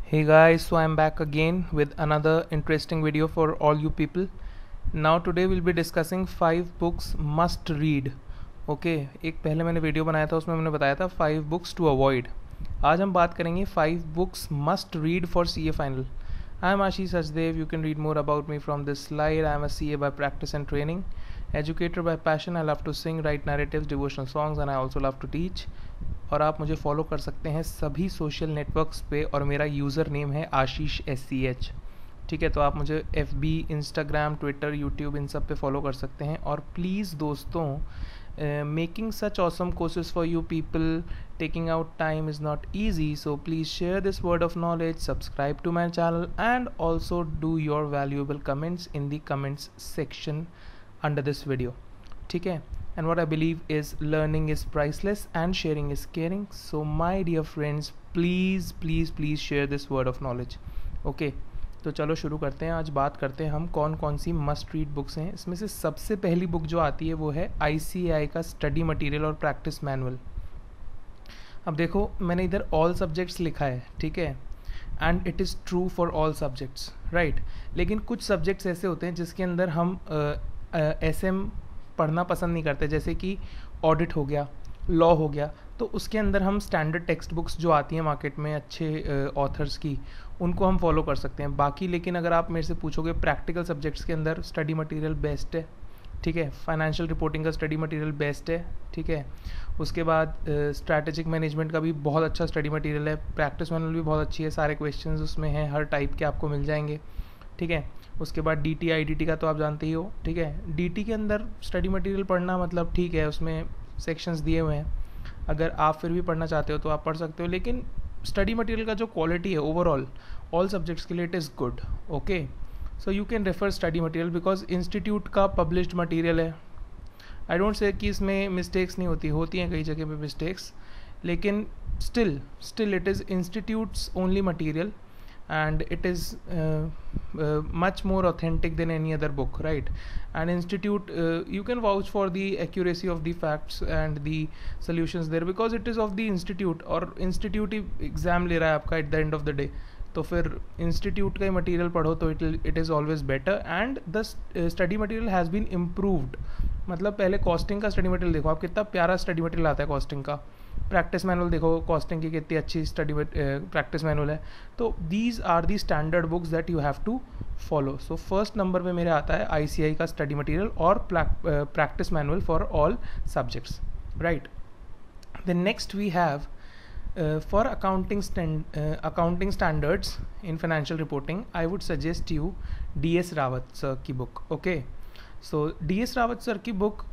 Hey guys, so I'm back again with another interesting video for all you people. Now today we'll be discussing 5 books must read. Okay, एक पहले मैंने video बनाया था उसमें मैंने बताया था 5 books to avoid. आज हम बात करेंगे 5 books must read for CA final. I am Ashish Sachdev. You can read more about me from this slide. I am a CA by practice and training. Educator by passion. I love to sing, write narratives, devotional songs and I also love to teach. और आप मुझे follow कर सकते हैं सभी social networks पे और मेरा यूज़र नेम है आशीष SCH. ठीक है, तो आप मुझे FB, Instagram, Twitter, YouTube in सब पे फॉलो कर सकते हैं. और प्लीज़ दोस्तों, making such awesome courses for you people, taking out time is not easy, so please share this word of knowledge, subscribe to my channel and also do your valuable comments in the comments section under this video. ठीक है, and what I believe is learning is priceless and sharing is caring, so my dear friends, please share this word of knowledge. Okay, तो चलो शुरू करते हैं. आज बात करते हैं हम कौन कौन सी मस्ट रीड बुक्स हैं. इसमें से सबसे पहली बुक जो आती है वो है ICAI का स्टडी मटेरियल और प्रैक्टिस मैनुअल. अब देखो, मैंने इधर ऑल सब्जेक्ट्स लिखा है, ठीक है, and it is true for all subjects, right. लेकिन कुछ सब्जेक्ट्स ऐसे होते हैं जिसके अंदर हम SM पढ़ना पसंद नहीं करते, जैसे कि ऑडिट हो गया, लॉ हो गया, तो उसके अंदर हम स्टैंडर्ड टेक्स्ट बुक्स जो आती हैं मार्केट में अच्छे ऑथर्स की, उनको हम फॉलो कर सकते हैं. बाकी लेकिन अगर आप मेरे से पूछोगे प्रैक्टिकल सब्जेक्ट्स के अंदर स्टडी मटेरियल बेस्ट है, ठीक है. फाइनेंशियल रिपोर्टिंग का स्टडी मटेरियल बेस्ट है, ठीक है. उसके बाद स्ट्रैटेजिक मैनेजमेंट का भी बहुत अच्छा स्टडी मटेरियल है. प्रैक्टिस मैनुअल भी बहुत अच्छी है, सारे क्वेश्चंस उसमें हैं, हर टाइप के आपको मिल जाएंगे, ठीक है. उसके बाद DT IDT का तो आप जानते ही हो, ठीक है. DT के अंदर स्टडी मटेरियल पढ़ना मतलब ठीक है, उसमें सेक्शंस दिए हुए हैं, अगर आप फिर भी पढ़ना चाहते हो तो आप पढ़ सकते हो. लेकिन स्टडी मटेरियल का जो क्वालिटी है ओवरऑल ऑल सब्जेक्ट्स के लिए it is good. Okay, so you can refer study material because institute का पब्लिश्ड मटेरियल है. आई डोंट से कि इसमें मिस्टेक्स नहीं होती हैं कई जगह पे मिस्टेक्स, लेकिन still it is institutes only material and it is much more authentic than any other book, right. And institute, you can vouch for the accuracy of the facts and the solutions there because it is of the institute, और institute ही exam ले रहा है आपका at the end of the day, तो फिर institute का ही material पढ़ो तो it is always better. And the study material has been improved. मतलब पहले कॉस्टिंग का स्टडी मटेरियल देखो आप, कितना प्यारा स्टडी मटेरियल आता है कॉस्टिंग का. प्रैक्टिस मैनुअल देखो, कॉस्टिंग की कितनी अच्छी स्टडी प्रैक्टिस मैनुअल है. तो these are the standard books that you have to follow. So first number पे मेरे आता है ICAI का स्टडी मटेरियल और practice manual for all subjects, right. Then next we have for accounting standards in financial reporting, I would suggest you DS Rawat sir की book. Okay, so DS Rawat sir की book,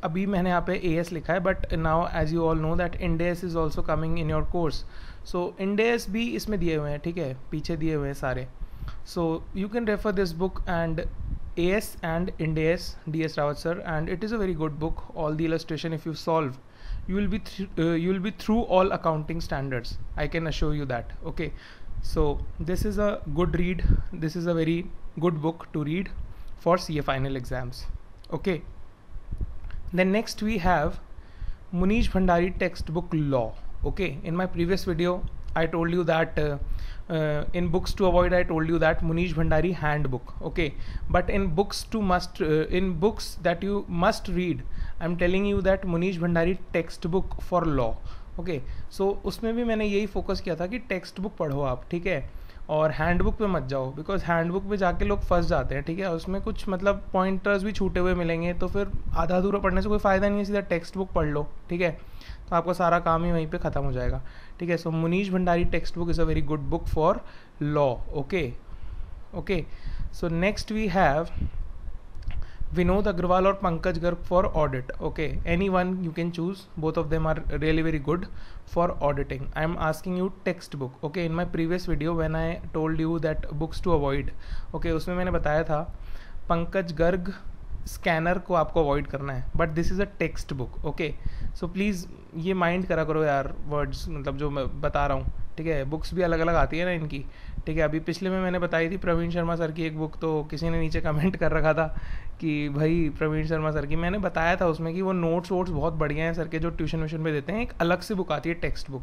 अभी मैंने यहाँ पे AS लिखा है, but now as you all know that IND-AS is also coming in your course. So IND-AS भी इसमें दिए हुए हैं, ठीक है, पीछे दिए हुए हैं सारे. So you can refer this book and AS and IND-AS DS Rawat sir, and it is a very good book. All the illustration if you solve, you will be through all accounting standards, I can assure you that. Okay, so this is a good read, this is a very good book to read for CA final exams. Okay, then next we have Munish Bhandari textbook law. Okay, in my previous video I told you that in books to avoid I told you that Munish Bhandari handbook. Okay, but in books that you must read, I'm telling you that Munish Bhandari textbook for law. Okay, so उसमें भी मैंने यही focus किया था कि text book पढ़ो आप, ठीक है, और हैंडबुक पे मत जाओ, बिकॉज हैंडबुक पे जाके लोग फंस जाते हैं, ठीक है. उसमें कुछ मतलब पॉइंटर्स भी छूटे हुए मिलेंगे, तो फिर आधा अधूरा पढ़ने से कोई फ़ायदा नहीं है. सीधा टेक्स्ट बुक पढ़ लो, ठीक है, तो आपका सारा काम ही वहीं पे ख़त्म हो जाएगा, ठीक है. So Munish Bhandari textbook is a very good book for law. Okay, so next we have Vinod Agrawal or Pankaj Garg for audit. Okay, anyone you can choose, both of them are really very good for auditing. I am asking you textbook. Okay, in my previous video when I told you that books to avoid, okay, उसमें मैंने बताया था Pankaj Garg scanner को आपको avoid करना है, but this is a text book. Okay, so please ये mind करा करो यार वर्ड्स, मतलब जो मैं बता रहा हूँ, ठीक है. बुक्स भी अलग अलग आती है ना इनकी, ठीक है. अभी पिछले में मैंने बताई थी प्रवीण शर्मा सर की एक बुक, तो किसी ने नीचे कमेंट कर रखा था कि भाई प्रवीण शर्मा सर की, मैंने बताया था उसमें कि वो नोट्स वोट्स बहुत बढ़िया हैं सर के, जो ट्यूशन व्यूशन पे देते हैं. एक अलग से बुक आती है टेक्स्ट बुक,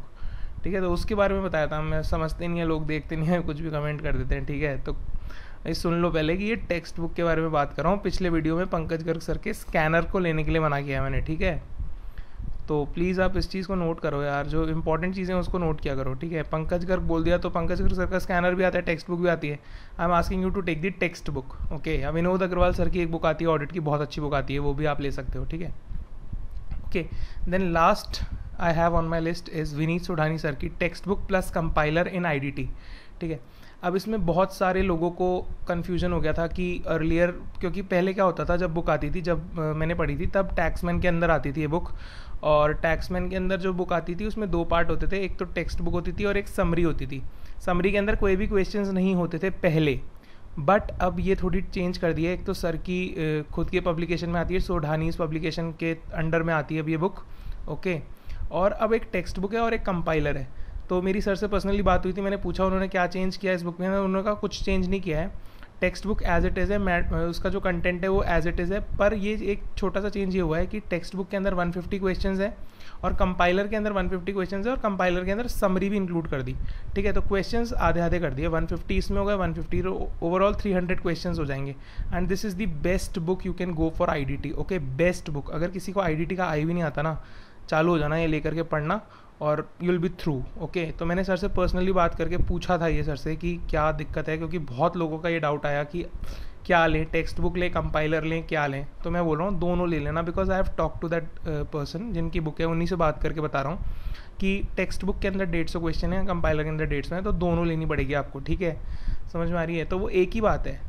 ठीक है, तो उसके बारे में बताया था। मैं समझते नहीं है लोग, देखते नहीं है, कुछ भी कमेंट कर देते हैं, ठीक है। तो सुन लो पहले कि ये टेक्स्ट बुक के बारे में बात कर रहा हूँ। पिछले वीडियो में पंकज गर्ग सर के स्कैनर को लेने के लिए मना किया मैंने, ठीक है। तो प्लीज़ आप इस चीज़ को नोट करो यार, जो इंपॉर्टेंट चीज़ें हैं उसको नोट किया करो, ठीक है। पंकज गर्ग बोल दिया तो पंकज गर्ग सर का स्कैनर भी आता है, टेक्स्ट बुक भी आती है। I am asking you to take the text book, okay. अब विनोद अग्रवाल सर की एक बुक आती है ऑडिट की, बहुत अच्छी बुक आती है, वो भी आप ले सकते हो, ठीक है। Okay, then last I have on my list is Vineet Sodhani sir की textbook plus compiler in IDT, ठीक है। अब इसमें बहुत सारे लोगों को कन्फ्यूजन हो गया था कि अर्लियर, क्योंकि पहले क्या होता था, जब बुक आती थी, जब मैंने पढ़ी थी तब टैक्समैन के अंदर आती थी ये बुक। और टैक्समैन के अंदर जो बुक आती थी उसमें 2 पार्ट होते थे, एक तो टेक्स्ट बुक होती थी और एक समरी होती थी। समरी के अंदर कोई भी क्वेश्चंस नहीं होते थे पहले, बट अब ये थोड़ी चेंज कर दी है। एक तो सर की खुद के पब्लिकेशन में आती है, सोढ़ानीज पब्लिकेशन के अंडर में आती है अब ये बुक, ओके। और अब एक टेक्स्ट बुक है और एक कंपाइलर है। तो मेरी सर से पर्सनली बात हुई थी, मैंने पूछा उन्होंने क्या चेंज किया इस बुक में, उन्होंने कहा कुछ चेंज नहीं किया है, text book as it is है, उसका जो कंटेंट है वो एज इट इज़ है। पर ये एक छोटा सा चेंज ये हुआ है कि टेक्स्ट बुक के अंदर 150 क्वेश्चंस है और कंपाइलर के अंदर 150 क्वेश्चंस है, और कंपाइलर के अंदर समरी भी इंक्लूड कर दी, ठीक है। तो क्वेश्चंस आधे आधे कर दिए, 150 इसमें हो गए, 150 ओवरऑल 300 क्वेश्चंस हो जाएंगे। And this is the best book you can go for IDT, okay. Best book, अगर किसी को IDT का आई भी नहीं आता ना, चालू हो जाना ये लेकर के पढ़ना और you will be through, okay. तो मैंने सर से पर्सनली बात करके पूछा था ये सर से कि क्या दिक्कत है, क्योंकि बहुत लोगों का ये डाउट आया कि क्या लें, टेक्स्ट बुक लें, कंपाइलर लें, क्या लें। तो मैं बोल रहा हूँ दोनों ले लेना, because I have talk to that person जिनकी बुक है, उन्हीं से बात करके बता रहा हूँ कि टेक्स्ट बुक के अंदर 150 क्वेश्चन है, कंपाइलर के अंदर 150 है, तो दोनों लेनी पड़ेगी आपको, ठीक है। समझ में आ रही है? तो वो एक ही बात है,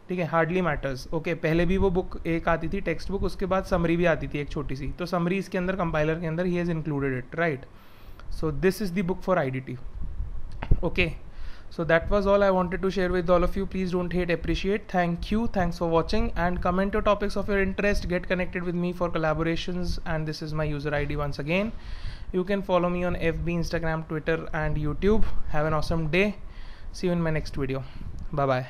ठीक है, हार्डली मैटर्स, ओके। पहले भी वो बुक एक आती थी टेक्स्ट बुक, उसके बाद समरी भी आती थी एक छोटी सी, तो समरी इसके अंदर कंपाइलर के अंदर he has included it, right. So this is the book for IDT, okay. So that was all I wanted to share with all of you. Please don't hate, appreciate. Thank you, thanks for watching, and comment your topics of your interest, get connected with me for collaborations, and this is my user ID once again. You can follow me on FB, Instagram, Twitter and YouTube. Have an awesome day. See you in my next video. Bye bye.